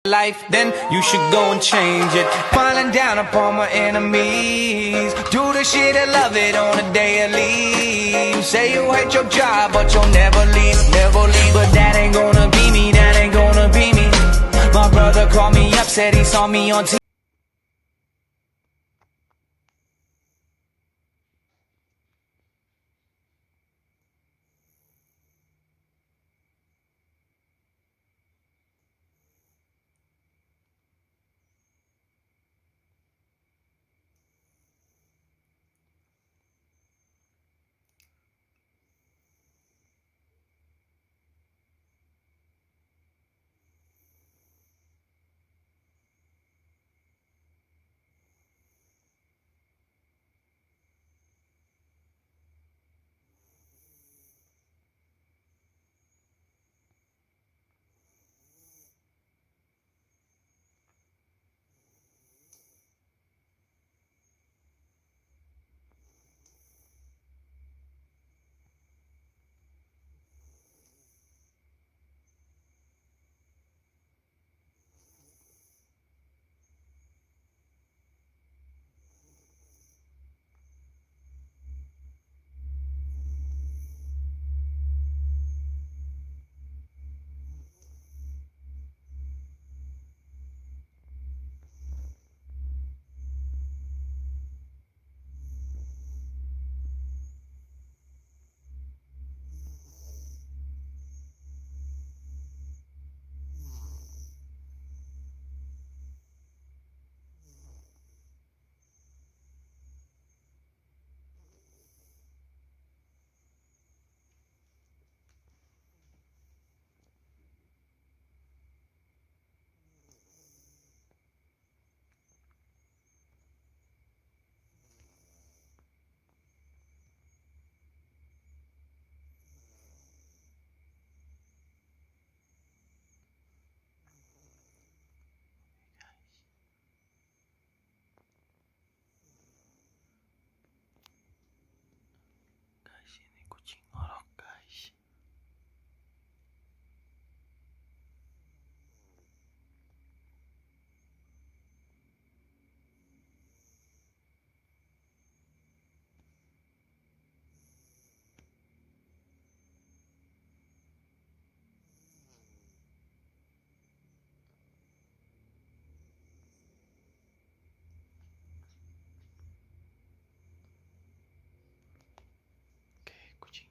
life, then you should go and change it. Smiling down upon my enemies. Do the shit and love it on a daily. Say you hate your job, but you'll never leave, never leave. But that ain't gonna be me, that ain't gonna be me. My brother called me up, said he saw me on TV. Guys, ini kucing ngorok, guys. Oke, kucing